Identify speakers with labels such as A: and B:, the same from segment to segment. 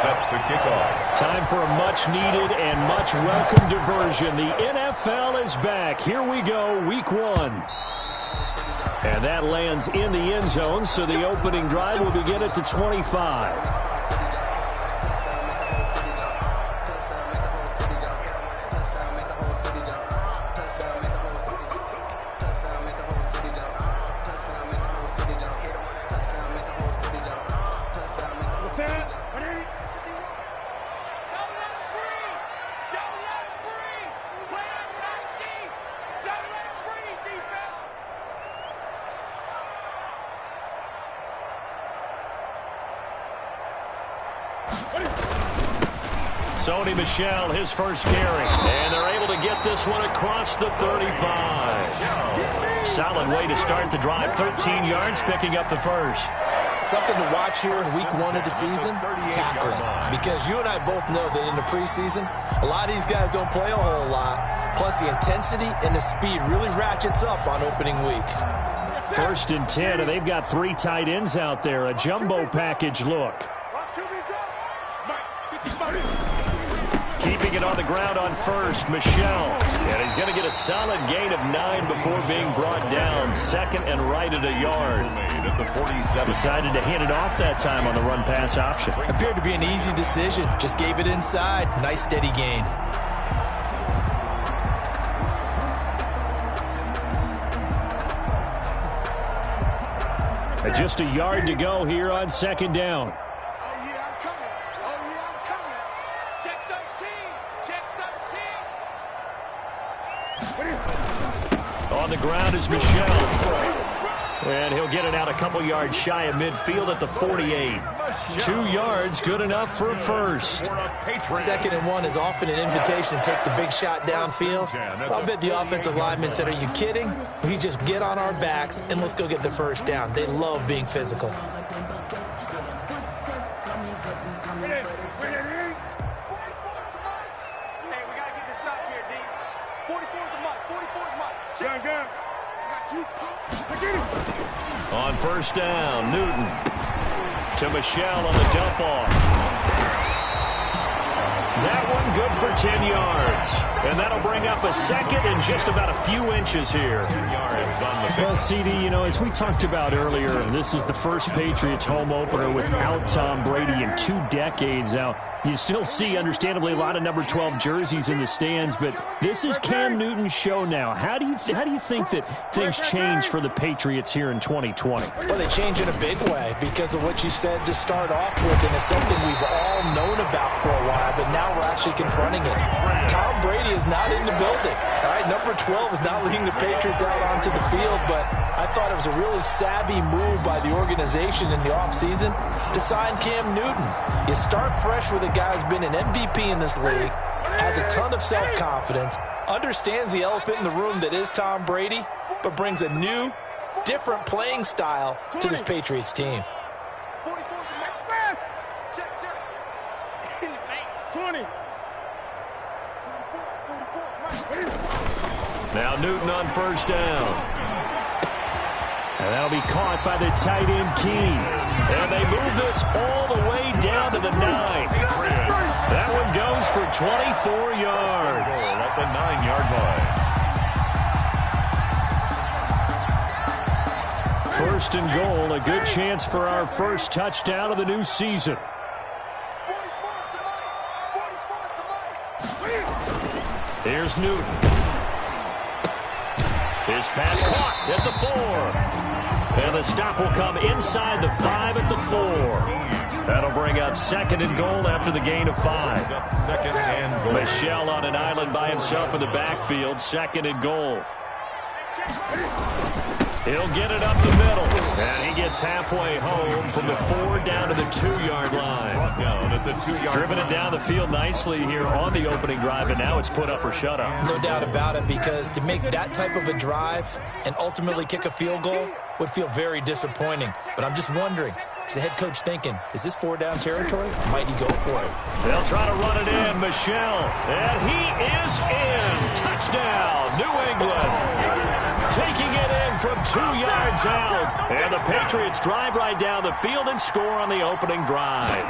A: set to kick off.
B: Time for a much-needed and much-welcome diversion. The NFL is back. Here we go, week 1. And that lands in the end zone, so the opening drive will begin at the 25. Sony Michel, his first carry. And they're able to get this one across the 35. Solid way to start the drive. 13 yards, picking up the first.
C: Something to watch here in week 1 of the season, tackling. Because you and I both know that in the preseason, a lot of these guys don't play a whole lot. Plus, the intensity and the speed really ratchets up on opening week.
B: 1st and 10, and they've got 3 tight ends out there. A jumbo package look. Keeping it on the ground on first, Michel. And he's going to get a solid gain of 9 before being brought down. 2nd and right at a yard. Decided to hand it off that time on the run-pass option.
C: Appeared to be an easy decision. Just gave it inside. Nice steady gain.
B: Just a yard to go here on 2nd down. On the ground is Michel. And he'll get it out a couple yards shy of midfield at the 48. 2 yards, good enough for a first.
C: 2nd and 1 is often an invitation to take the big shot downfield. I'll bet the offensive lineman said, "Are you kidding? We just get on our backs and let's go get the first down." They love being physical.
B: On 1st down, Newton to Michel on the dump off. That one good for 10 yards. And that'll bring up a 2nd and just about a few inches here. Well, CD, you know, as we talked about earlier, this is the first Patriots home opener without Tom Brady in 2 decades. Now, you still see, understandably, a lot of number 12 jerseys in the stands, but this is Cam Newton's show now. How do you think that things change for the Patriots here in 2020?
C: Well, they change in a big way because of what you said to start off with, and it's something we've all known about for a while, but now we're actually confronting it. Tom Brady is not in the building. All right, number 12 is not leading the Patriots out onto the field, but I thought it was a really savvy move by the organization in the offseason to sign Cam Newton. You start fresh with a guy who's been an MVP in this league, has a ton of self-confidence, understands the elephant in the room that is Tom Brady, but brings a new, different playing style to this Patriots team.
B: Now Newton on 1st down. And that'll be caught by the tight end Key. And they move this all the way down to the 9. That one goes for 24 yards.
A: At the 9-yard line.
B: 1st and goal, a good chance for our first touchdown of the new season. Here's Newton. His pass caught at the 4. And the stop will come inside the 5 at the 4. That'll bring up 2nd and goal after the gain of 5.
A: 2nd and goal.
B: Michel on an island by himself in the backfield. 2nd and goal. He'll get it up the middle. And he gets halfway home from the 4 down to the 2-yard line.
A: Down at the 2-yard
B: Driven it down the field nicely here on the opening drive, and now it's put up or shut up.
C: No doubt about it, because to make that type of a drive and ultimately kick a field goal would feel very disappointing. But I'm just wondering, is the head coach thinking, is this 4-down territory? Might he go for it?
B: They'll try to run it in. Michel. And he is in. Touchdown, New England. Taking it in from 2 yards out. And the Patriots drive right down the field and score on the opening drive.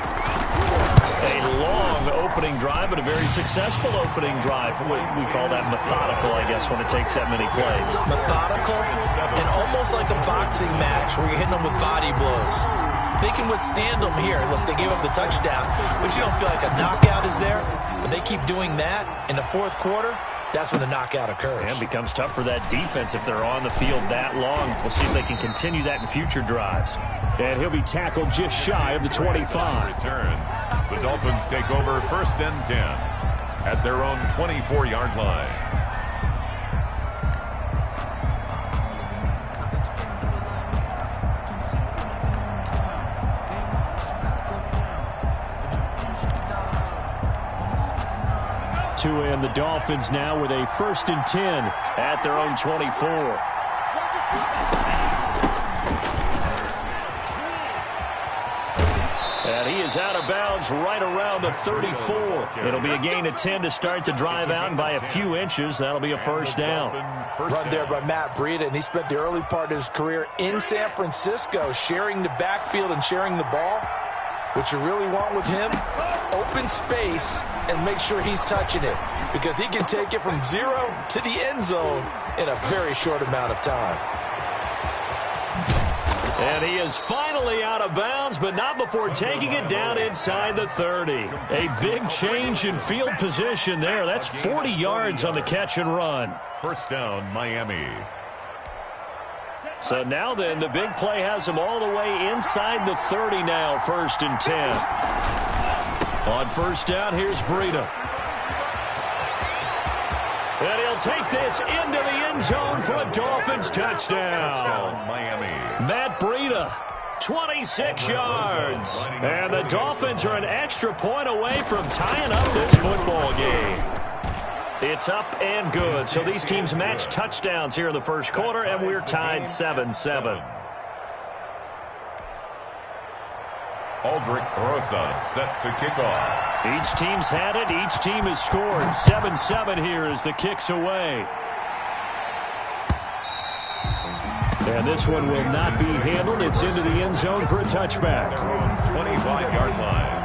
B: opening drive, but a very successful opening drive. We call that methodical, I guess, when it takes that many plays.
C: Methodical and almost like a boxing match where you're hitting them with body blows. They can withstand them here. Look, they gave up the touchdown, but you don't feel like a knockout is there. But they keep doing that in the fourth quarter. That's when the knockout occurs.
B: And it becomes tough for that defense if they're on the field that long. We'll see if they can continue that in future drives. And he'll be tackled just shy of the 25.
A: Return. The Dolphins take over 1st and 10 at their own 24-yard line.
B: And the Dolphins now with a 1st and 10 at their own 24. And he is out of bounds right around the 34. It'll be a gain of 10 to start the drive out, and by a few inches, that'll be a 1st down.
C: Run there by Matt Breida, and he spent the early part of his career in San Francisco sharing the backfield and sharing the ball. What you really want with him, open space and make sure he's touching it, because he can take it from 0 to the end zone in a very short amount of time.
B: And he is finally out of bounds, but not before taking it down inside the 30. A big change in field position there. That's 40 yards on the catch and run.
A: 1st down, Miami.
B: So now then, the big play has him all the way inside the 30 now, 1st and 10. On 1st down, here's Breida. And he'll take this into the end zone for a Dolphins touchdown.
A: Miami.
B: Matt Breida, 26 yards. And the Dolphins are an extra point away from tying up this football game. It's up and good. So these teams match touchdowns here in the first quarter, and we're tied 7-7.
A: Aldrich Rosa set to kick off.
B: Each team's had it. Each team has scored. 7-7 here as the kick's away. And this one will not be handled. It's into the end zone for a touchback.
A: 25-yard line.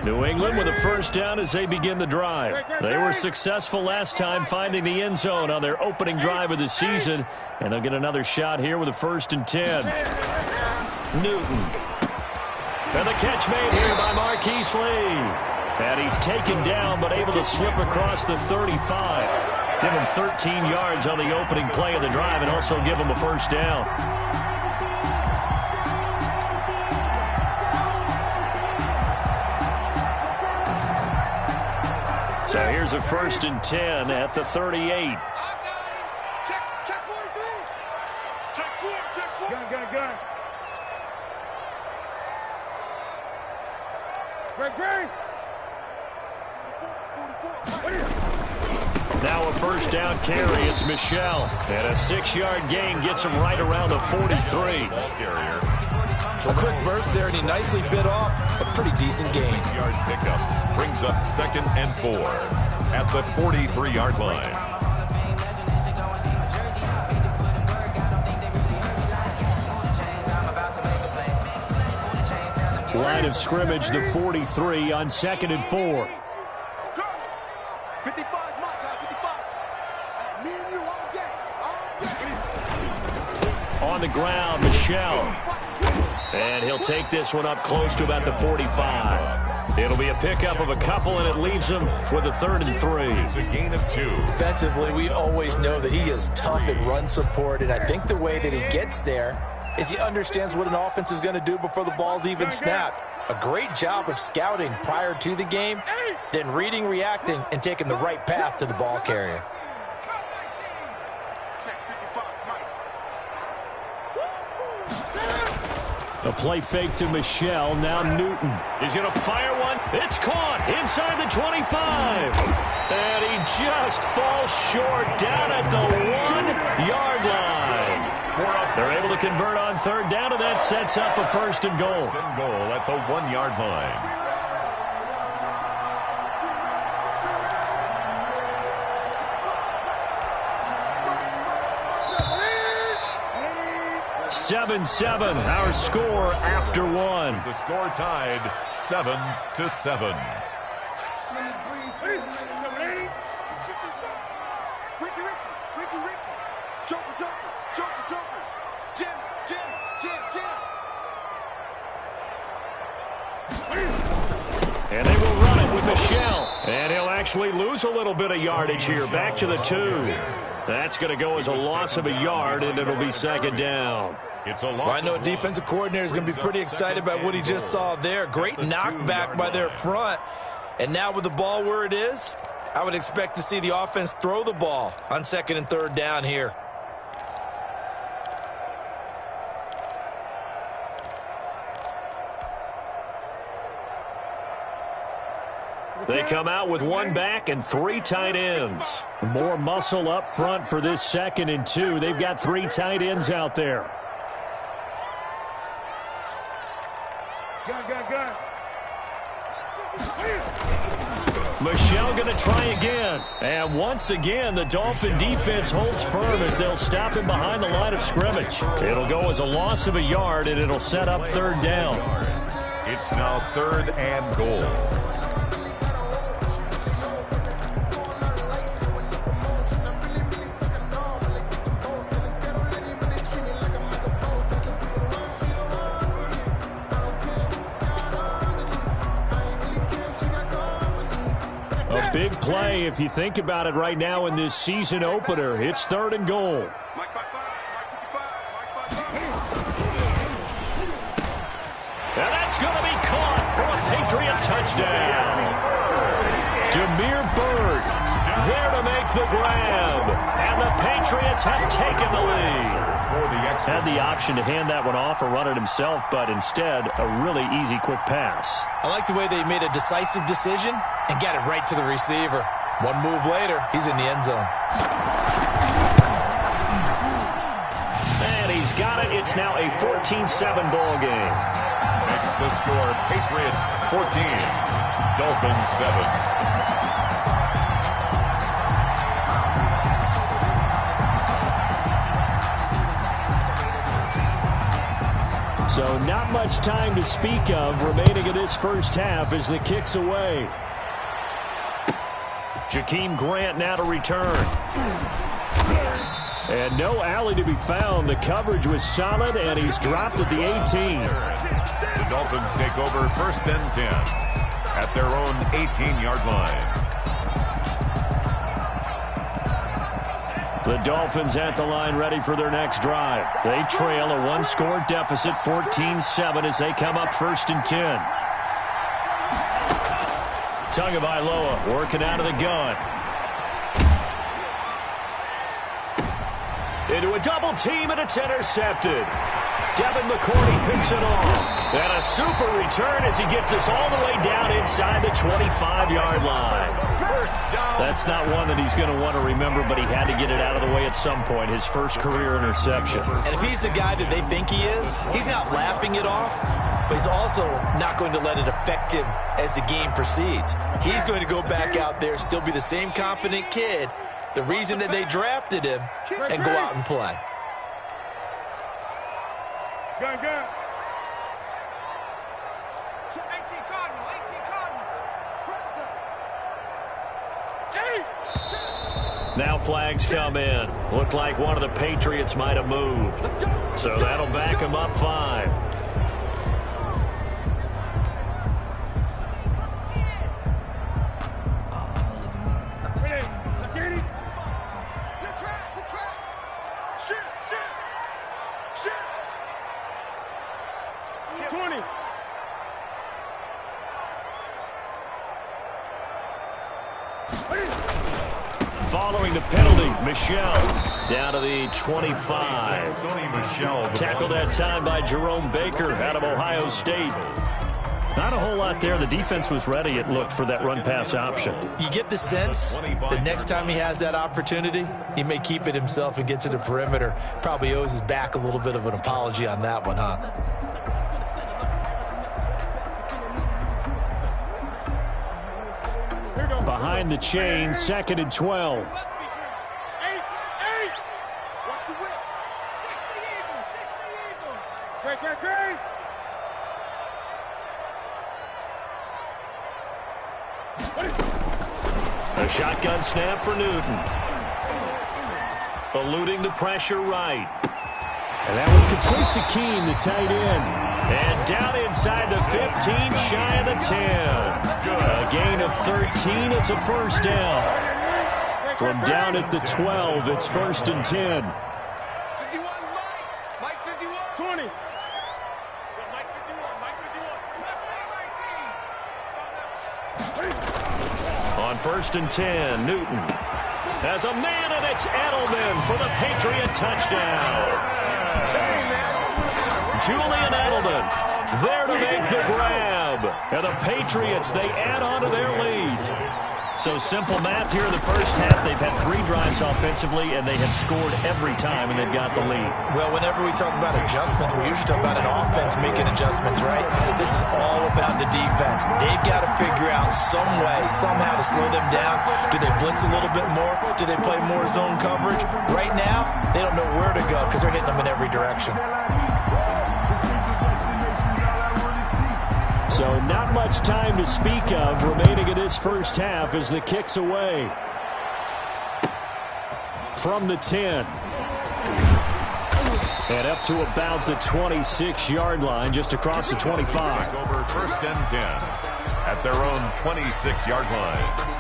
B: New England with a 1st down as they begin the drive. They were successful last time finding the end zone on their opening drive of the season, and they'll get another shot here with a 1st and 10. Newton. And the catch made here by Marquise Lee. And he's taken down but able to slip across the 35. Give him 13 yards on the opening play of the drive and also give him a 1st down. So here's a 1st and 10 at the 38.
D: Check 43. Check 4. Gun. Greg.
B: Now a 1st down carry. It's Michel. And a 6-yard gain gets him right around the 43.
C: A quick burst there, and he nicely bit off a pretty decent gain.
A: Yard pickup brings up 2nd and 4 at the 43-yard line.
B: Line of scrimmage, the 43 on 2nd and 4.
D: 55, my guy, 55. Me and you all day.
B: On the ground, Michel. And he'll take this one up close to about the 45. It'll be a pickup of a couple, and it leaves him with a 3rd and 3.
A: It's a gain of 2.
C: Defensively, we always know that he is tough at run support, and I think the way that he gets there is he understands what an offense is going to do before the ball's even snapped. A great job of scouting prior to the game, then reading, reacting, and taking the right path to the ball carrier.
B: A play fake to Michel. Now Newton. He's going to fire one. It's caught inside the 25. And he just falls short down at the 1-yard line. They're able to convert on 3rd down, and that sets up a 1st and goal.
A: 1st and goal at the 1-yard line.
B: 7-7, our score after one.
A: The score tied 7-7.
B: And they will run it with Michelle. And he'll actually lose a little bit of yardage here. Back to the 2. That's going to go as a loss of a yard, and it'll be second down.
A: It's a loss.
C: Well, I know a defensive coordinator is going to be pretty excited about what he just saw there. Great knockback by their front. And now with the ball where it is, I would expect to see the offense throw the ball on second and third down here.
B: They come out with one back and 3 tight ends. More muscle up front for this second and 2. They've got 3 tight ends out there.
D: Gun.
B: Michelle going to try again. And once again, the Dolphin defense holds firm as they'll stop him behind the line of scrimmage. It'll go as a loss of a yard, and it'll set up third down.
A: It's now 3rd and goal.
B: A big play if you think about it right now in this season opener. It's 3rd and goal. And that's going to be caught for a Patriot touchdown. Demir Bird there to make the grab. And the Patriots have taken the lead. Had the option to hand that one off or run it himself, but instead, a really easy, quick pass.
C: I like the way they made a decisive decision and got it right to the receiver. One move later, he's in the end zone.
B: And he's got it. It's now a 14-7 ball game.
A: Makes the score Patriots 14, Dolphins 7.
B: So not much time to speak of remaining in this first half as the kick's away. Jakeem Grant now to return. And no alley to be found. The coverage was solid, and he's dropped at the 18.
A: The Dolphins take over 1st and 10 at their own 18-yard line.
B: The Dolphins at the line ready for their next drive. They trail a 1-score deficit, 14-7, as they come up 1st and 10. Tagovailoa working out of the gun. Into a double team, and it's intercepted. Devin McCourty picks it off. And a super return as he gets us all the way down inside the 25-yard line. That's not one that he's going to want to remember, but he had to get it out of the way at some point, his first career interception.
C: And if he's the guy that they think he is, he's not laughing it off, but he's also not going to let it affect him as the game proceeds. He's going to go back out there, still be the same confident kid, the reason that they drafted him, and go out and play.
D: Gun.
E: 18 Cardinal.
B: Now flags come in. Looked like one of the Patriots might have moved. So that'll back him up 5. Following the penalty, Michelle down to the 25. Tackled that time by Jerome Baker out of Ohio State. Not a whole lot there. The defense was ready, it looked, for that run-pass option.
C: You get the sense that next time he has that opportunity, he may keep it himself and get to the perimeter. Probably owes his back a little bit of an apology on that one, huh?
B: Behind the chain, 2nd and 12. A shotgun snap for Newton. Eluding the pressure right.
F: And that one complete to Keene, the tight end.
B: And down inside the 15, shy of the 10. A gain of 13, it's a first down.
F: From down at the 12, it's 1st and 10.
D: 51, Mike 51. 20. Mike 51,
B: On 1st and 10, Newton has a man, and it's Edelman for the Patriot touchdown. Julian Edelman there to make the grab. And the Patriots, they add on to their lead. So simple math here in the first half. They've had 3 drives offensively, and they have scored every time, and they've got the lead.
C: Well, whenever we talk about adjustments, we usually talk about an offense making adjustments, right? This is all about the defense. They've got to figure out some way, somehow to slow them down. Do they blitz a little bit more? Do they play more zone coverage? Right now, they don't know where to go because they're hitting them in every direction.
F: So not much time to speak of remaining in this first half as the kick's away. From the 10. And up to about the 26-yard line, just across the 25.
A: Over 1st and 10 at their own 26-yard line.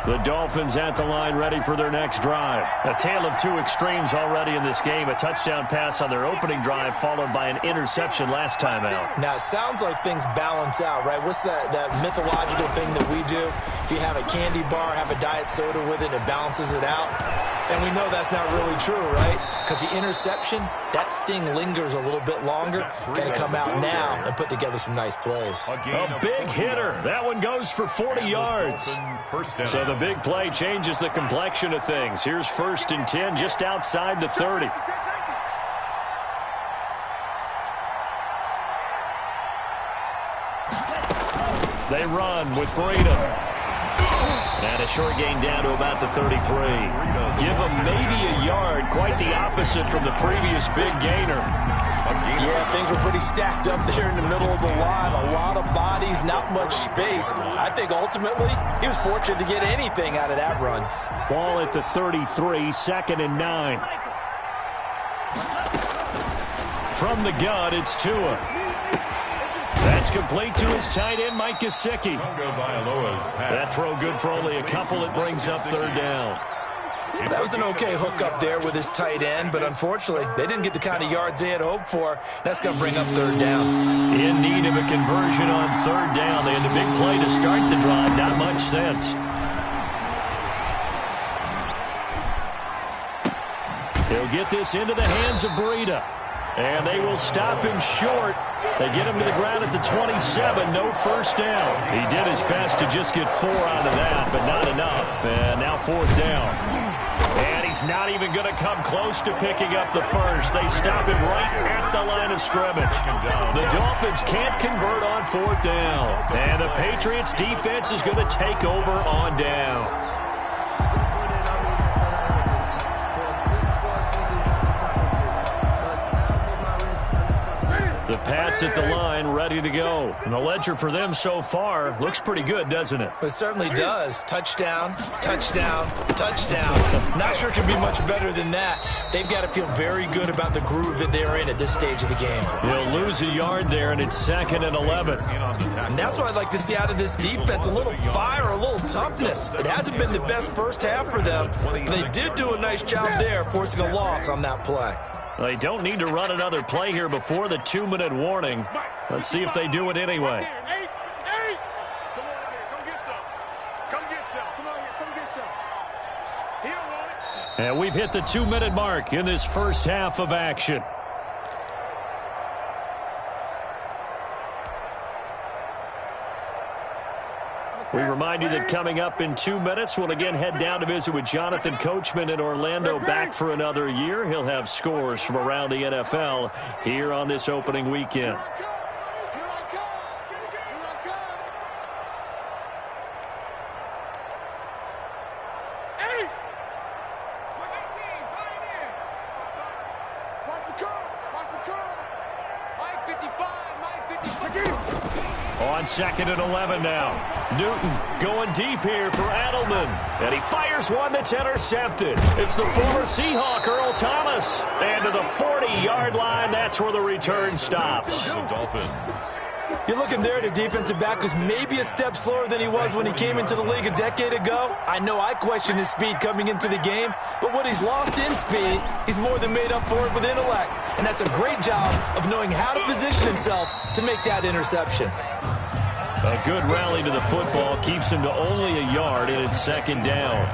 B: The Dolphins at the line, ready for their next drive. A tale of 2 extremes already in this game. A touchdown pass on their opening drive, followed by an interception last time out.
C: Now, it sounds like things balance out, right? What's that mythological thing that we do? If you have a candy bar, have a diet soda with it, it balances it out. And we know that's not really true, right? Because the interception, that sting lingers a little bit longer. Got to come out now and put together some nice plays.
B: A big hitter. That one goes for 40 yards. So the big play changes the complexion of things. Here's 1st and 10 just outside the 30. They run with Breida. And a short gain down to about the 33. Give them maybe a yard. Quite the opposite from the previous big gainer.
C: Yeah, things were pretty stacked up there in the middle of the line. A lot of bodies, not much space. I think ultimately he was fortunate to get anything out of that run.
F: Ball at the 33, 2nd and 9.
B: From the gun, it's Tua. That's complete to his tight end, Mike Gesicki. That throw good for only a couple. It brings up 3rd down.
C: That was an okay hook up there with his tight end, but unfortunately, they didn't get the kind of yards they had hoped for. That's going to bring up 3rd down.
B: In need of a conversion on 3rd down. They had the big play to start the drive. Not much sense. He'll get this into the hands of Breida. And they will stop him short. They get him to the ground at the 27. No first down. He did his best to just get 4 out of that, but not enough. And now 4th down. And he's not even going to come close to picking up the first. They stop him right at the line of scrimmage. The Dolphins can't convert on 4th down. And the Patriots defense is going to take over on downs. The Pats at the line, ready to go. And the ledger for them so far looks pretty good, doesn't it?
C: It certainly does. Touchdown, touchdown, touchdown. Not sure it can be much better than that. They've got to feel very good about the groove that they're in at this stage of the game.
B: He'll lose a yard there, and it's 2nd and 11.
C: And that's what I'd like to see out of this defense, a little fire, a little toughness. It hasn't been the best first half for them, but they did do a nice job there, forcing a loss on that play.
B: They don't need to run another play here before the 2-minute warning. Let's see if they do it anyway. And we've hit the 2-minute mark in this first half of action. We remind you that coming up in 2 minutes, we'll again head down to visit with Jonathan Coachman in Orlando, back for another year. He'll have scores from around the NFL here on this opening weekend.
F: On 2nd and 11 now. Newton going deep here for Adelman. And he fires one that's intercepted. It's the former Seahawk, Earl Thomas. And to the 40-yard line, that's where the return stops.
A: The Dolphins.
C: You're looking there at a defensive back who's maybe a step slower than he was when he came into the league a decade ago. I know I questioned his speed coming into the game, but what he's lost in speed, he's more than made up for it with intellect. And that's a great job of knowing how to position himself to make that interception.
F: A good rally to the football keeps him to only a yard, and it's 2nd down.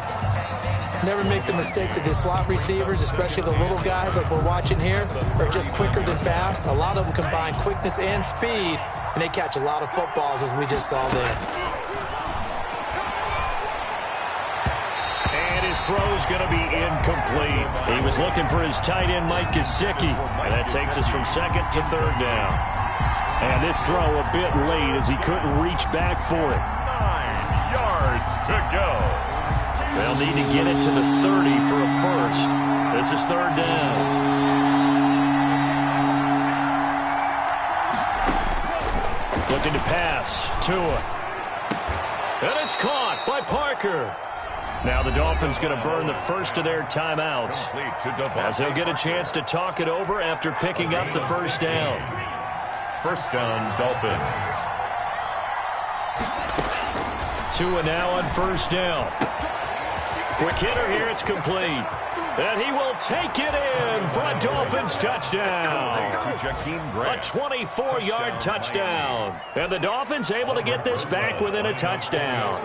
C: Never make the mistake that the slot receivers, especially the little guys like we're watching here, are just quicker than fast. A lot of them combine quickness and speed, and they catch a lot of footballs, as we just saw there.
F: And his throw's going to be incomplete. He was looking for his tight end, Mike Gesicki, and that takes us from 2nd to 3rd down. And this throw a bit late as he couldn't reach back for it.
A: 9 yards to go.
F: They'll need to get it to the 30 for a first. This is 3rd down. Looking to pass. Tua. And it's caught by Parker. Now the Dolphins going to burn the first of their timeouts, as they'll get a chance to talk it over after picking up the first down.
A: First down, Dolphins.
F: Tua now on first down. Quick hitter here, it's complete. And he will take it in for a Dolphins touchdown. A 24-yard touchdown. And the Dolphins able to get this back within a touchdown.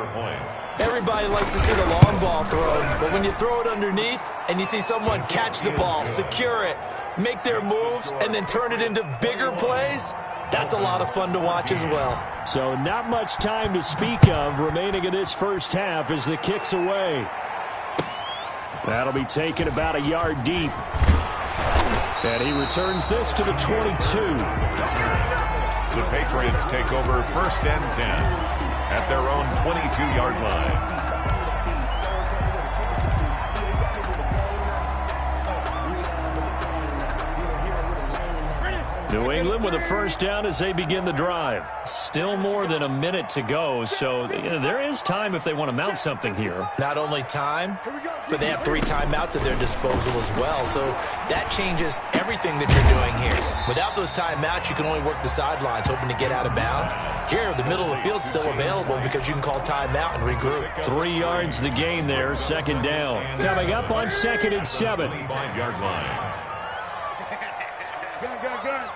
C: Everybody likes to see the long ball thrown, but when you throw it underneath and you see someone catch the ball, secure it, make their moves, and then turn it into bigger plays, that's a lot of fun to watch as well.
F: So not much time to speak of remaining in this first half as the kick's away. That'll be taken about a yard deep. And he returns this to the 22.
A: The Patriots take over 1st and 10 at their own 22-yard line.
F: New England with a first down as they begin the drive. Still more than a minute to go, so there is time if they want to mount something here.
C: Not only time, but they have 3 timeouts at their disposal as well, so that changes everything that you're doing here. Without those timeouts, you can only work the sidelines, hoping to get out of bounds. Here, the middle of the field's still available because you can call timeout and regroup.
F: 3 yards the gain there, 2nd down. Coming up on 2nd and 7.
A: 5-yard line.
D: Gun.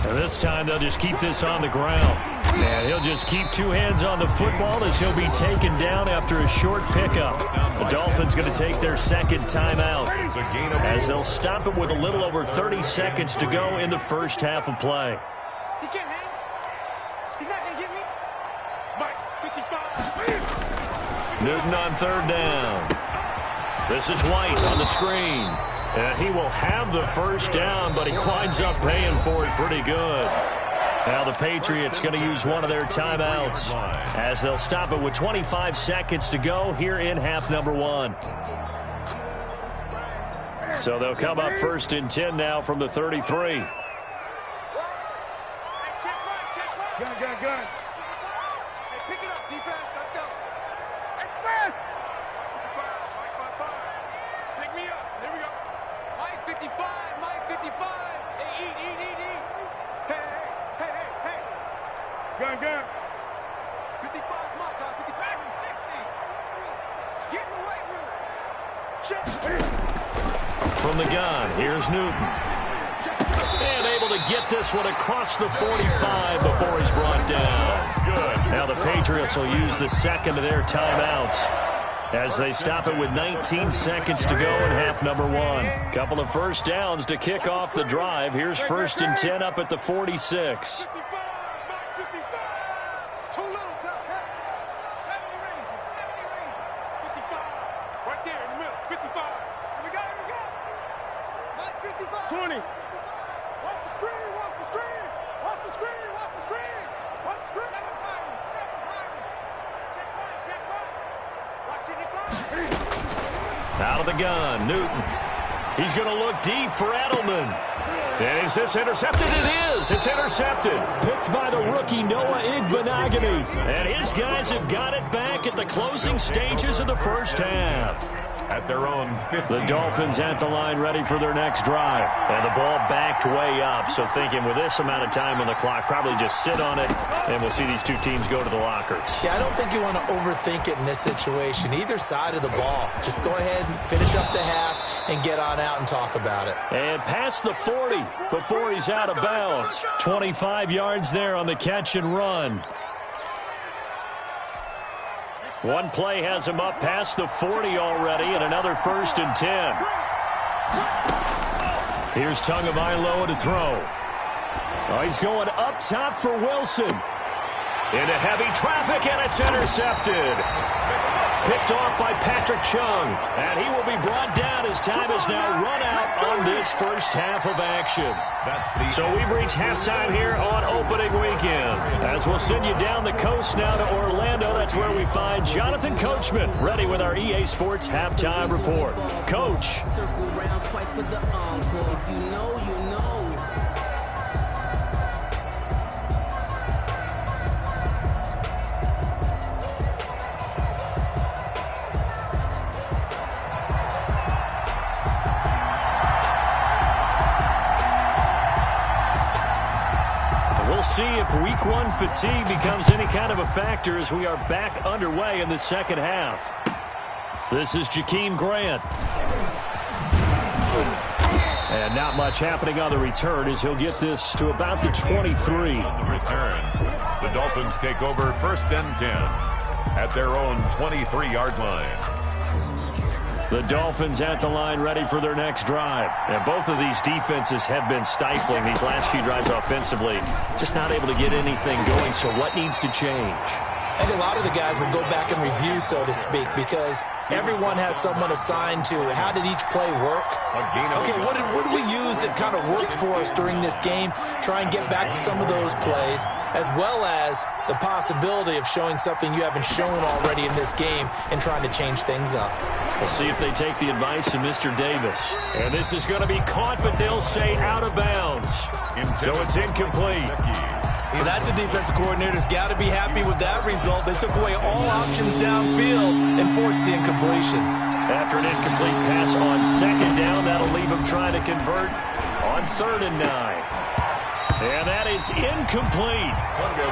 F: And this time they'll just keep this on the ground. And he'll just keep 2 hands on the football as he'll be taken down after a short pickup. The Dolphins going to take their 2nd timeout as they'll stop it with a little over 30 seconds to go in the first half of play.
E: He can't hang. He's not going to get me. Mike, 55.
F: Newton on 3rd down. This is White on the screen. And he will have the first down, but he winds up paying for it pretty good. Now the Patriots going to use one of their timeouts as they'll stop it with 25 seconds to go here in half number 1. So they'll come up 1st and 10 now from the 33.
D: Gun.
E: Hey, pick it up, defense. Let's go. Pick me up. Here we go. Mike 55. Hey, eat. Hey.
D: Gun.
E: 55's my time. 55 and 60. Get in the weight room. Check.
F: From the gun, here's Newton. And able to get this one across the 45 before he's brought down.
A: Good.
F: Now the Patriots will use the 2nd of their timeouts as they stop it with 19 seconds to go in half number 1. Couple of first downs to kick off the drive. Here's 1st and 10 up at the 46.
E: 55. Too little. 70 range. 55. Right there in the middle. 55. Here we go. Mike 55.
D: 20.
E: Watch the screen.
F: Out of the gun, Newton. He's going to look deep for Edelman. And is this intercepted? It is. It's intercepted. Picked by the rookie Noah Igbenogany. And his guys have got it back at the closing stages of the first half.
A: At their own 15.
F: The Dolphins at the line ready for their next drive. And the ball backed way up. So thinking with this amount of time on the clock, probably just sit on it, and we'll see these two teams go to the lockers.
C: Yeah, I don't think you want to overthink it in this situation. Either side of the ball. Just go ahead and finish up the half and get on out and talk about it.
F: And past the 40 before he's out of bounds. 25 yards there on the catch and run. One play has him up past the 40 already, and another 1st and 10. Here's Tagovailoa to throw. Oh, he's going up top for Wilson. Into heavy traffic, and it's intercepted. Picked off by Patrick Chung. And he will be brought down as time is now run out on this first half of action. So we've reached halftime here on opening weekend. As we'll send you down the coast now to Orlando, that's where we find Jonathan Coachman, ready with our EA Sports halftime report. Coach.
G: Circle around twice for the encore. If you know, you know.
F: We'll see if week one fatigue becomes any kind of a factor as we are back underway in the second half. This is Jakeem Grant. And not much happening on the return as he'll get this to about the 23.
A: On the return, the Dolphins take over 1st and 10 at their own 23-yard line.
F: The Dolphins at the line ready for their next drive. And both of these defenses have been stifling these last few drives offensively. Just not able to get anything going, so what needs to change?
C: I think a lot of the guys will go back and review, so to speak, because everyone has someone assigned to how did each play work. Okay, what did we use that kind of worked for us during this game? Try and get back to some of those plays, as well as the possibility of showing something you haven't shown already in this game and trying to change things up.
F: We'll see if they take the advice of Mr. Davis. And this is going to be caught, but they'll say out of bounds. So it's incomplete.
C: Well, that's a defensive coordinator's got to be happy with that result. They took away all options downfield and forced the incompletion.
F: After an incomplete pass on 2nd down, that'll leave him trying to convert on 3rd and 9. And that is incomplete.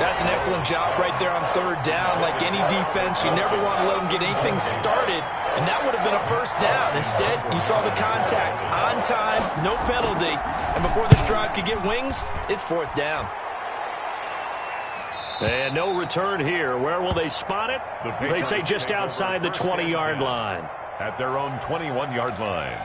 C: That's an excellent job right there on 3rd down. Like any defense, you never want to let them get anything started, and that would have been a 1st down. Instead, you saw the contact on time, no penalty, and before this drive could get wings, it's 4th down.
F: And no return here. Where will they spot it? They say just outside the 20-yard line.
A: At their own 21-yard line.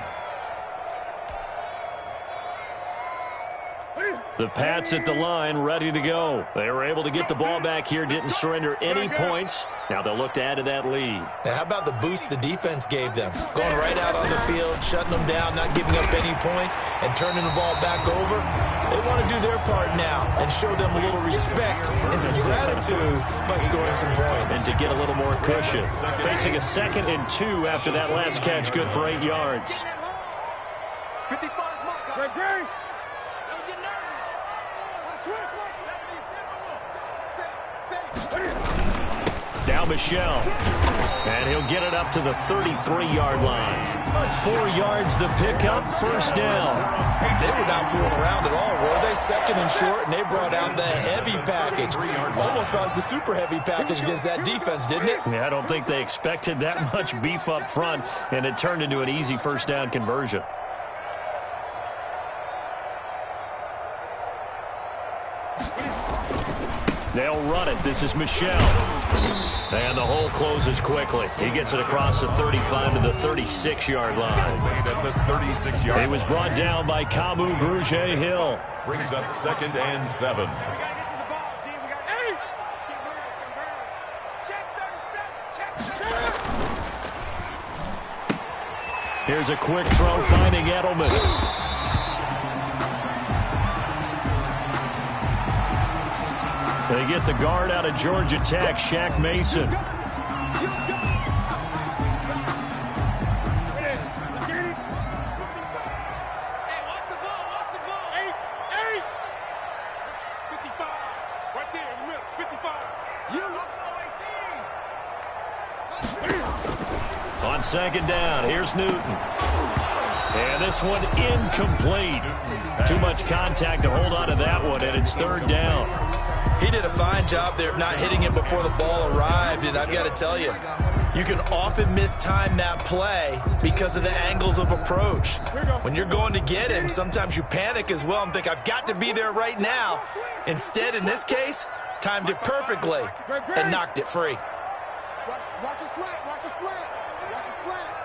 F: The Pats at the line, ready to go. They were able to get the ball back here, didn't surrender any points. Now they'll look to add to that lead.
C: Now, how about the boost the defense gave them? Going right out on the field, shutting them down, not giving up any points, and turning the ball back over. They want to do their part now and show them a little respect and some gratitude by scoring some points.
F: And to get a little more cushion. Facing a 2nd and 2 after that last catch, good for 8 yards.
E: 55, Greg. Don't get nervous.
F: Now Michelle. And he'll get it up to the 33-yard line. 4 yards the pickup, 1st down.
C: They were not fooling around at all, were they? 2nd and short, and they brought out the heavy package. Almost felt like the super heavy package against that defense, didn't it?
F: Yeah, I don't think they expected that much beef up front, and it turned into an easy 1st down conversion. They'll run it. This is Michelle. And the hole closes quickly. He gets it across the 35 to the 36-yard line.
A: At the 36-yard.
F: He was brought down by Kamu Grugier-Hill.
A: Brings up 2nd and 7.
F: Here's a quick throw finding Edelman. They get the guard out of Georgia Tech, Shaq Mason. On second down, here's Newton. And this one incomplete. Too much contact to hold on to that one, and it's third down.
C: He did a fine job there of not hitting him before the ball arrived, and I've got to tell you, you can often mistime that play because of the angles of approach. When you're going to get him, sometimes you panic as well and think, I've got to be there right now. Instead, in this case, timed it perfectly and knocked it free.
E: Watch a slant, watch a slant, watch a slant.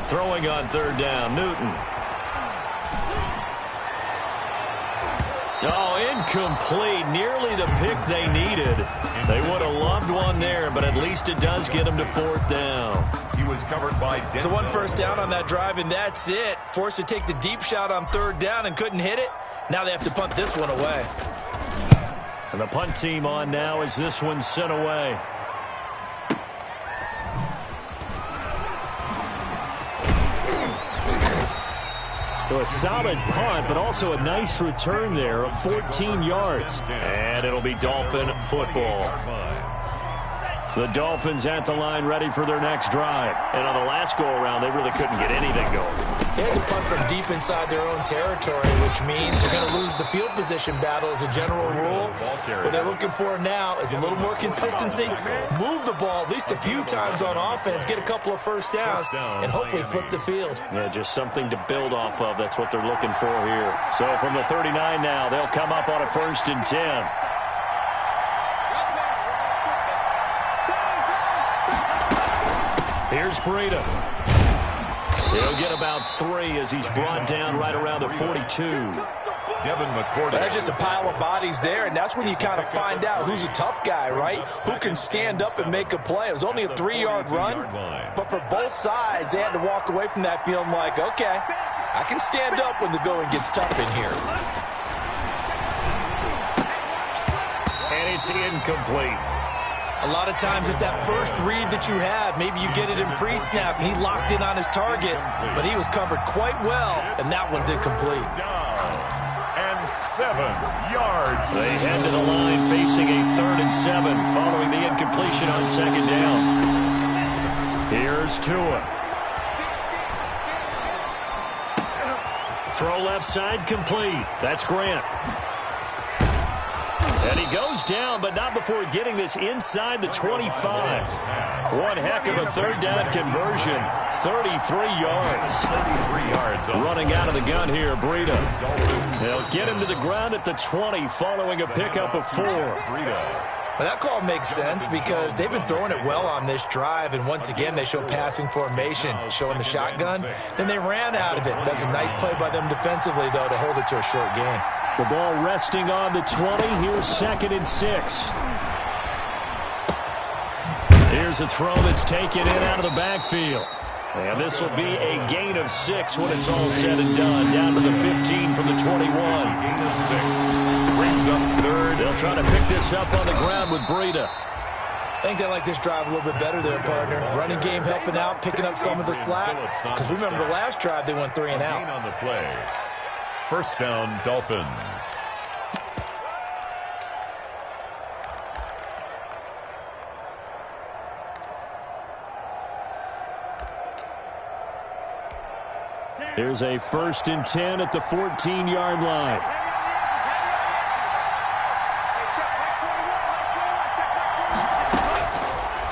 F: Throwing on third down, Newton. Oh, incomplete. Nearly the pick they needed. They would have loved one there, but at least it does get them to fourth down.
A: He was covered by Denzel.
C: So one first down on that drive, and that's it. Forced to take the deep shot on third down and couldn't hit it. Now they have to punt this one away.
F: And the punt team on now as this one's sent away. So a solid punt, but also a nice return there of 14 yards. And it'll be Dolphin football. The Dolphins at the line ready for their next drive. And on the last go-around, they really couldn't get anything going.
C: They had to punt from deep inside their own territory, which means they're going to lose the field position battle as a general rule. What they're looking for now is a little more consistency, move the ball at least a few times on offense, get a couple of first downs, and hopefully flip the field.
F: Yeah, just something to build off of. That's what they're looking for here. So from the 39 now, they'll come up on a 1st and 10. Here's Breida. He'll get about 3 as he's brought down right around the 42.
A: Devin McCourty.
C: That's just a pile of bodies there, and that's when you kind of find out who's a tough guy, right? Who can stand up and make a play. It was only a 3-yard run, but for both sides, they had to walk away from that feeling like, okay, I can stand up when the going gets tough in here.
F: And it's incomplete.
C: A lot of times it's that first read that you have. Maybe you get it in pre-snap, and he locked in on his target, but he was covered quite well, and that one's incomplete.
A: And 7 yards.
F: They head to the line facing a 3rd and 7 following the incompletion on second down. Here's Tua. Throw left side complete. That's Grant. And he goes down, but not before getting this inside the 25. One heck of a 3rd down conversion. 33 yards.
A: 33 yards.
F: Running out of the gun here, Breida. They'll get him to the ground at the 20 following a pickup of 4.
C: Well, that call makes sense because they've been throwing it well on this drive, and once again they show passing formation, showing the shotgun. Then they ran out of it. That's a nice play by them defensively, though, to hold it to a short gain.
F: The ball resting on the 20. Here's 2nd and 6. Here's a throw that's taken in out of the backfield. And this will be a gain of 6 when it's all said and done. Down to the 15 from the 21.
A: Gain of 6. Brings up 3rd.
F: They'll try to pick this up on the ground with Breida.
C: I think they like this drive a little bit better there, partner. Running game helping out, picking up some of the slack. Because remember the last drive, they went 3 and out.
A: On the play. 1st down, Dolphins.
F: Here's a 1st and 10 at the 14-yard line.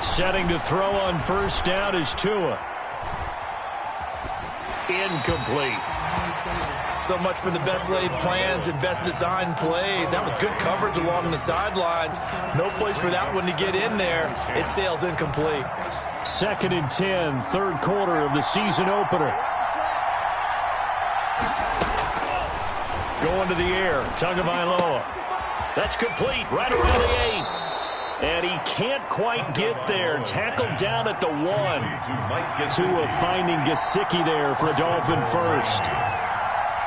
F: Setting to throw on 1st down is Tua. Incomplete.
C: So much for the best laid plans and best designed plays. That was good coverage along the sidelines. No place for that one to get in there. It sails incomplete.
F: 2nd and 10, 3rd quarter of the season opener. Going to the air, Tagovailoa. That's complete, right around the 8. And he can't quite get there. Tackled down at the 1. Tua finding Gesicki there for a Dolphin first.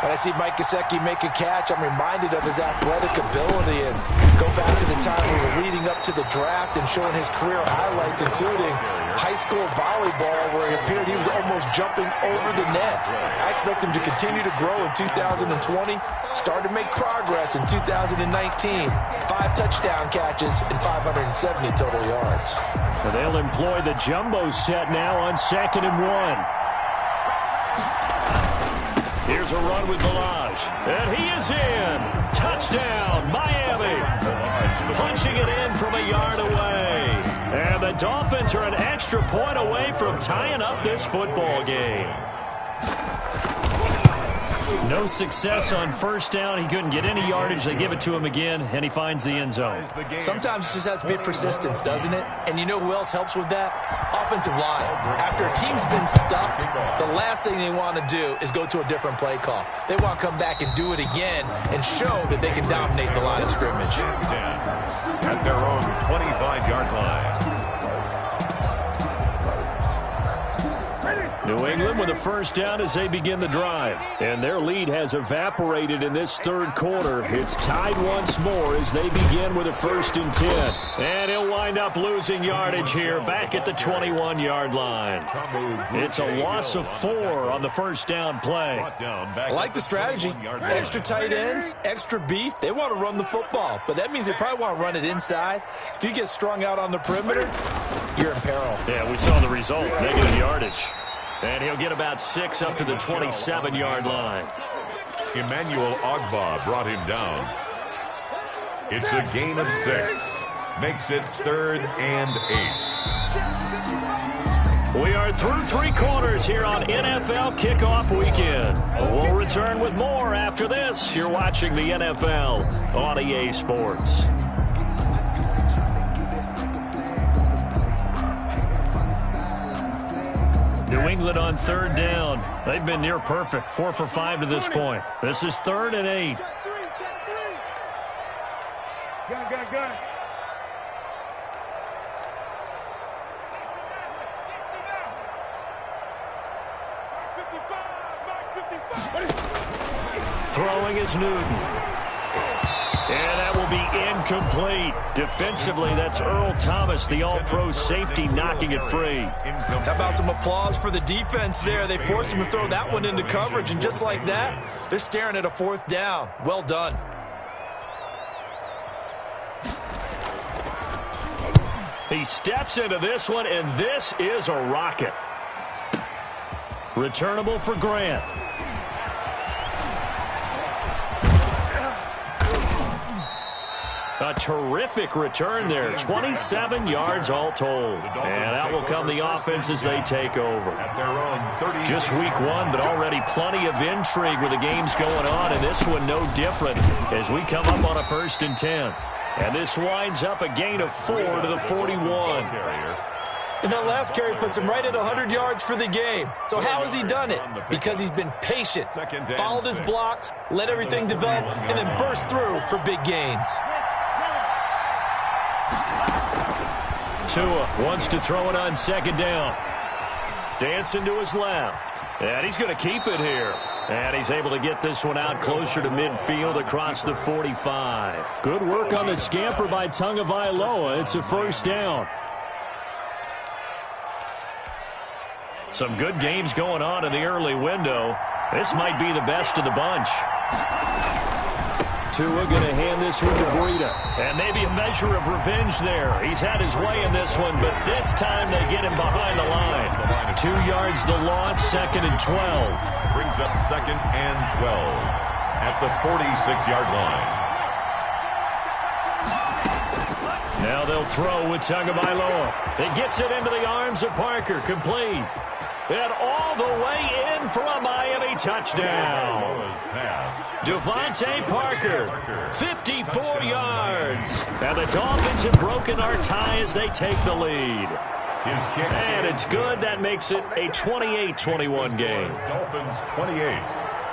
C: When I see Mike Gesicki make a catch, I'm reminded of his athletic ability and go back to the time we were leading up to the draft and showing his career highlights, including high school volleyball where it appeared he was almost jumping over the net. I expect him to continue to grow in 2020, start to make progress in 2019. 5 touchdown catches and 570 total yards.
F: Well, they'll employ the jumbo set now on 2nd and 1. Here's a run with Balaj, and he is in. Touchdown, Miami. Punching it in from a yard away. And the Dolphins are an extra point away from tying up this football game. No success on first down. He couldn't get any yardage. They give it to him again, and he finds the end zone.
C: Sometimes it just has to be persistence, doesn't it? And you know who else helps with that? Offensive line. After a team's been stuffed, the last thing they want to do is go to a different play call. They want to come back and do it again and show that they can dominate the line of scrimmage.
A: At their own 25-yard line.
F: New England with a first down as they begin the drive. And their lead has evaporated in this third quarter. It's tied once more as they begin with a 1st and 10. And he'll wind up losing yardage here back at the 21-yard line. It's a loss of 4 on the first down play.
C: I like the strategy. Extra tight ends, extra beef. They want to run the football, but that means they probably want to run it inside. If you get strung out on the perimeter, you're in peril.
F: Yeah, we saw the result, negative yardage. And he'll get about 6 up to the 27-yard line.
A: Emmanuel Ogbah brought him down. It's a gain of 6. Makes it 3rd and 8.
F: We are through 3 quarters here on NFL Kickoff Weekend. We'll return with more after this. You're watching the NFL on EA Sports. New England on 3rd down. They've been near perfect. 4 for 5 to this point. This is 3rd and 8.
E: Gun.
F: Throwing is Newton. And that will be incomplete. Defensively, that's Earl Thomas, the all-pro safety, knocking it free.
C: How about some applause for the defense there? They forced him to throw that one into coverage, and just like that, they're staring at a 4th down. Well done.
F: He steps into this one, and this is a rocket. Returnable for Grant. A terrific return there. 27 yards all told. And that will come the offense as they take over. Just week 1, but already plenty of intrigue with the games going on. And this one no different as we come up on a 1st and 10. And this winds up a gain of 4 to the 41.
C: And that last carry puts him right at 100 yards for the game. So how has he done it? Because he's been patient, followed his blocks, let everything develop, and then burst through for big gains.
F: Tua wants to throw it on 2nd down. Dancing to his left. And he's going to keep it here. And he's able to get this one out closer to midfield across the 45. Good work on the scamper by Tagovailoa. It's a 1st down. Some good games going on in the early window. This might be the best of the bunch. Tua going to hand this one to Breida. And maybe a measure of revenge there. He's had his way in this one, but this time they get him behind the line. 2 yards the loss, 2nd and 12.
A: Brings up 2nd and 12 at the 46-yard line.
F: Now they'll throw with Tagovailoa. It gets it into the arms of Parker. Complete. And all the way in for a Miami touchdown. Devontae Parker, 54 yards. And the Dolphins have broken our tie as they take the lead. And it's good. That makes it a 28-21 game.
A: Dolphins 28,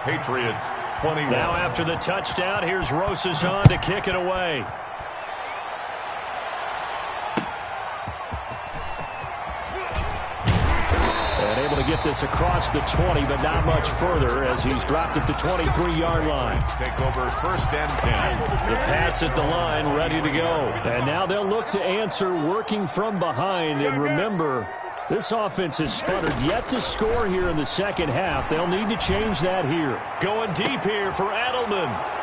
A: Patriots 21.
F: Now after the touchdown, here's Rosas on to kick it away. Able to get this across the 20, but not much further as he's dropped at the 23-yard line.
A: Take over 1st and 10.
F: The Pats at the line ready to go. And now they'll look to answer working from behind. And remember,
B: This offense has sputtered yet to score here in the second half. They'll need to change that here.
F: Going deep here for Adelman.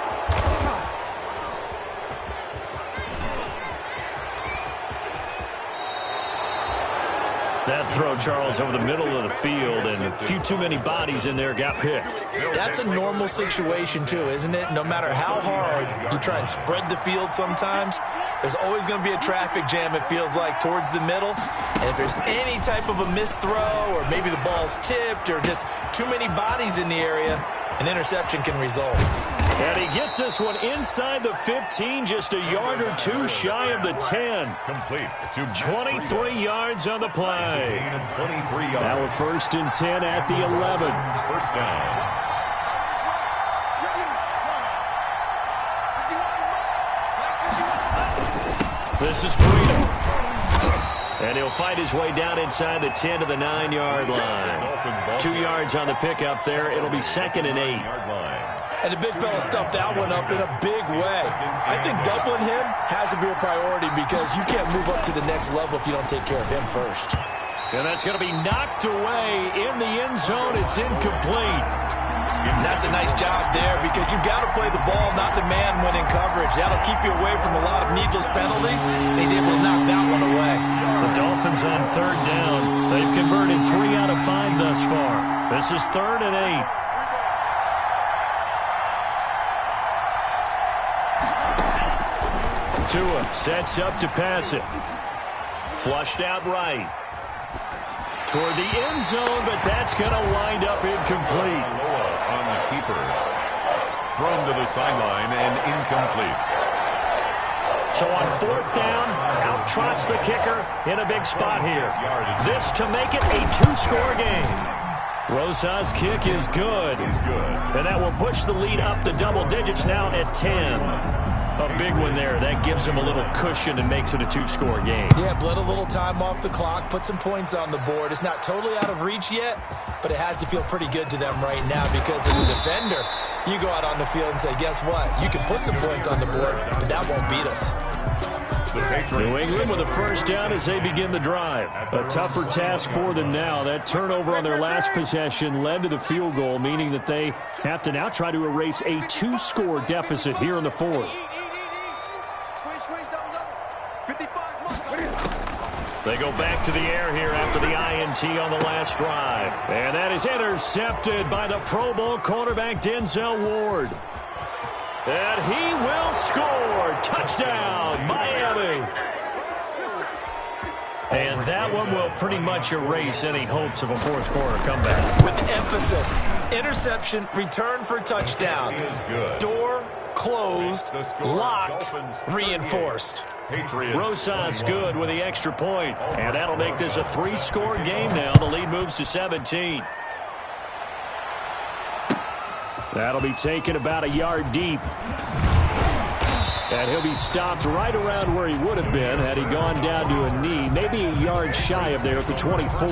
F: That throw, Charles, over the middle of the field, and a few too many bodies in there got picked.
C: That's a normal situation, too, isn't it? No matter how hard you try and spread the field sometimes, there's always going to be a traffic jam, it feels like, towards the middle. And if there's any type of a missed throw, or maybe the ball's tipped, or just too many bodies in the area, an interception can result.
B: And he gets this one inside the 15, just a yard or two shy of the 10.
A: Complete.
B: 23 yards on the play.
A: 23 yards.
B: Now a 1st and 10 at the 11.
A: First down.
F: This is Burrito. And he'll fight his way down inside the 10 to the 9-yard line. 2 yards on the pickup there. It'll be 2nd and 8.
C: And the big fella stuffed that one up in a big way. I think doubling him has to be a priority because you can't move up to the next level if you don't take care of him first.
B: And that's going to be knocked away in the end zone. It's incomplete.
C: And that's a nice job there because you've got to play the ball, not the man when in coverage. That'll keep you away from a lot of needless penalties. And he's able to knock that one away.
B: The Dolphins on 3rd down. They've converted 3 out of 5 thus far. This is 3rd and 8. Tua sets up to pass it. Flushed out right. Toward the end zone, but that's going to wind up incomplete.
A: On the keeper. Thrown to the sideline and incomplete.
B: So on 4th down, out trots the kicker in a big spot here. This to make it a 2-score game. Rosa's kick is good. And that will push the lead up to double digits now at 10. A big one there. That gives him a little cushion and makes it a 2-score game.
C: Yeah, bled a little time off the clock, put some points on the board. It's not totally out of reach yet, but it has to feel pretty good to them right now because as a defender, you go out on the field and say, guess what? You can put some points on the board, but that won't beat us.
B: New England with a 1st down as they begin the drive. A tougher task for them now. That turnover on their last possession led to the field goal, meaning that they have to now try to erase a 2-score deficit here in the 4th. They go back to the air here after the INT on the last drive. And that is intercepted by the Pro Bowl cornerback Denzel Ward. And he will score. Touchdown, Miami. And that one will pretty much erase any hopes of a 4th quarter comeback.
C: With emphasis, interception, return for touchdown. Door closed, locked, reinforced.
B: Rosas good with the extra point. And that'll make this a 3-score game now. The lead moves to 17. That'll be taken about a yard deep. And he'll be stopped right around where he would have been had he gone down to a knee. Maybe a yard shy of there at the 24.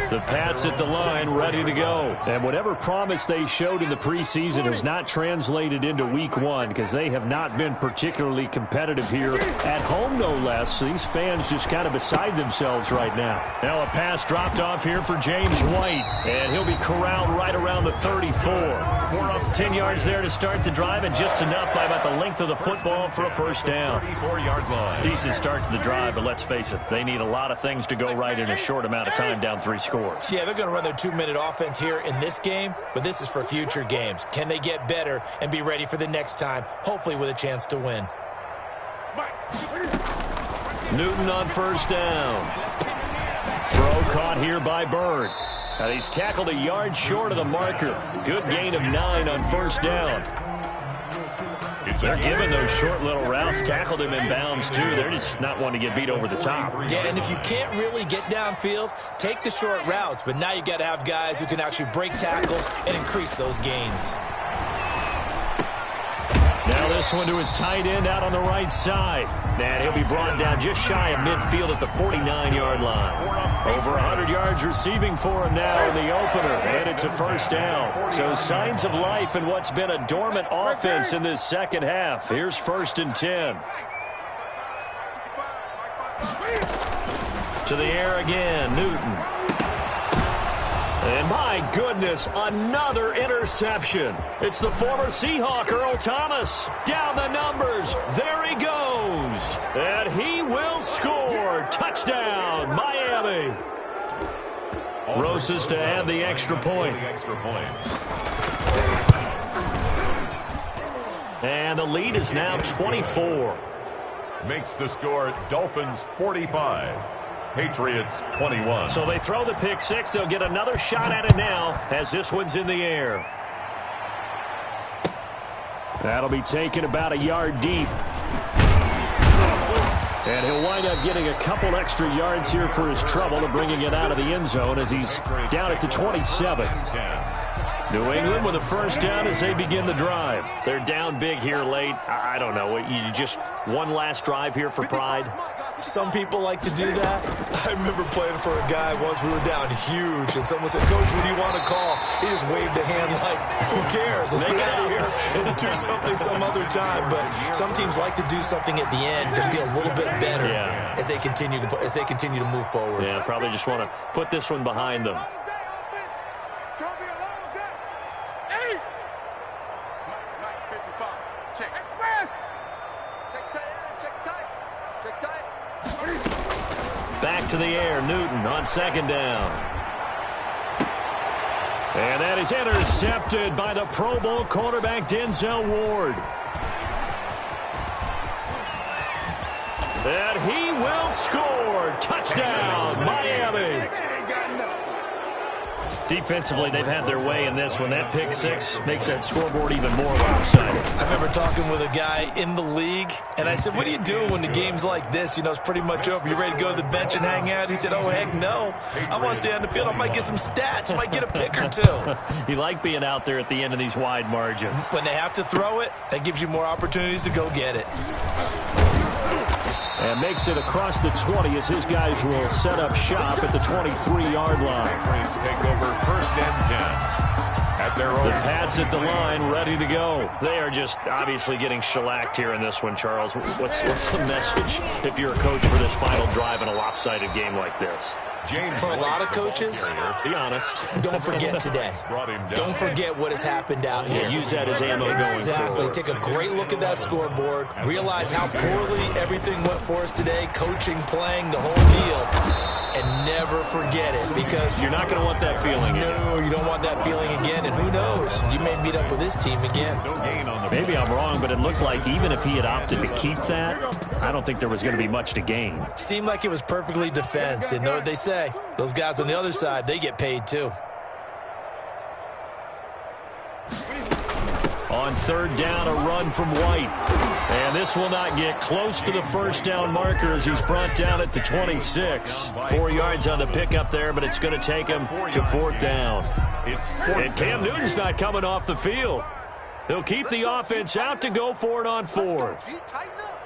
B: The Pats at the line, ready to go. And whatever promise they showed in the preseason has not translated into week 1 because they have not been particularly competitive here at home, no less. These fans just kind of beside themselves right now. Now a pass dropped off here for James White, and he'll be corralled right around the 34. We're up 10 yards there to start the drive, and just enough by about the length of the football for a 1st down.
A: 34-yard line.
B: Decent start to the drive, but let's face it, they need a lot of things to go right in a short amount of time down 3 scores.
C: Yeah, they're going to run their 2-minute offense here in this game, but this is for future games. Can they get better and be ready for the next time, hopefully with a chance to win?
B: Newton on 1st down. Throw caught here by Bird. Now he's tackled a yard short of the marker. Good gain of 9 on 1st down. They're giving those short little routes. Tackled him in bounds, too. They're just not wanting to get beat over the top.
C: Yeah, and if you can't really get downfield, take the short routes. But now you got to have guys who can actually break tackles and increase those gains.
B: Now this one to his tight end out on the right side. And he'll be brought down just shy of midfield at the 49-yard line. Over 100 yards receiving for him now in the opener. And it's a 1st down. So signs of life in what's been a dormant offense in this second half. Here's 1st and 10.
F: To the air again, Newton. And my goodness, another interception. It's the former Seahawk, Earl Thomas. Down the numbers. There he goes. And he will score. Touchdown, Miami. Rosas to add the extra point. And the lead is now 24.
A: Makes the score Dolphins 45. Patriots 21.
F: So they throw the pick six. They'll get another shot at it now as this one's in the air. That'll be taken about a yard deep. And he'll wind up getting a couple extra yards here for his trouble and bringing it out of the end zone as he's down at the 27. New England with a first down as they begin the drive. They're down big here late. I don't know. You just one last drive here for pride?
C: Some people like to do that. I remember playing for a guy once. We were down huge, and someone said, "Coach, what do you want to call?" He just waved a hand like, "Who cares? Let's get out of here and do something some other time." But some teams like to do something at the end to feel a little bit better as they continue to move forward.
F: Yeah, probably just want to put this one behind them.
E: It's going to be a long day. Hey! Right, 55. Check. Check tight. Check tight. Check tight.
F: Back to the air, Newton on second down. And that is intercepted by the Pro Bowl quarterback Denzel Ward. And he will score. Touchdown, Miami. Defensively, they've had their way in this one. That pick six makes that scoreboard even more lopsided.
C: I remember talking with a guy in the league, and I said, "What do you do when the game's like this? You know, it's pretty much over. You ready to go to the bench and hang out?" He said, "Oh, heck no. I want to stay on the field. I might get some stats. I might get a pick or two."
F: You like being out there at the end of these wide margins.
C: When they have to throw it, that gives you more opportunities to go get it.
B: And makes it across the 20 as his guys will set up shop at the 23-yard line.
A: Patriots take over first and 10 at their own.
F: The Pats at the line, ready to go. They are just obviously getting shellacked here in this one, Charles. What's the message if you're a coach for this final drive in a lopsided game like this?
C: For a lot of coaches,
F: Be honest.
C: don't forget today. Don't forget what has happened out here.
F: Yeah, use that as ammo going
C: Exactly.
F: forward.
C: Take a great look at that scoreboard. Realize how poorly everything went for us today. Coaching, playing, the whole deal. And never forget it, because
F: You're not going to want that feeling.
C: no, you don't want that feeling again. And who knows? You may meet up with this team again.
F: Maybe I'm wrong, but it looked like even if he had opted to keep that, I don't think there was going to be much to gain.
C: Seemed like it was perfectly defense. And know what they say? Those guys on the other side, they get paid too.
F: On third down, a run from White. And this will not get close to the first down marker as he's brought down at the 26. 4 yards on the pickup there, but it's going to take him to fourth down. And Cam Newton's not coming off the field. He'll keep the offense out to go for it on fourth.
E: Tighten up.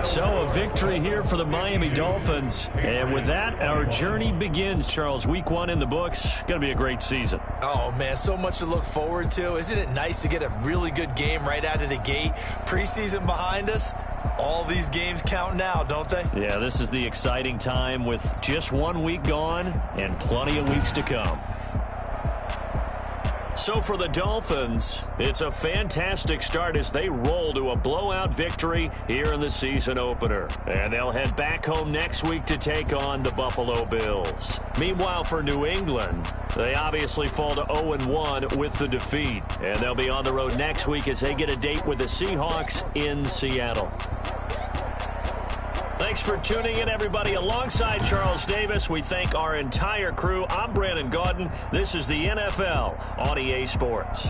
F: So a victory here for the Miami Dolphins. And with that, our journey begins, Charles. Week 1 in the books. Going to be a great season.
C: Oh, man, so much to look forward to. Isn't it nice to get a really good game right out of the gate? Preseason behind us. All these games count now, don't they?
F: Yeah, this is the exciting time with just 1 week gone and plenty of weeks to come. So for the Dolphins, it's a fantastic start as they roll to a blowout victory here in the season opener. And they'll head back home next week to take on the Buffalo Bills. Meanwhile, for New England, they obviously fall to 0-1 with the defeat. And they'll be on the road next week as they get a date with the Seahawks in Seattle. Thanks for tuning in, everybody. Alongside Charles Davis, we thank our entire crew. I'm Brandon Gaudin. This is the NFL on EA Sports.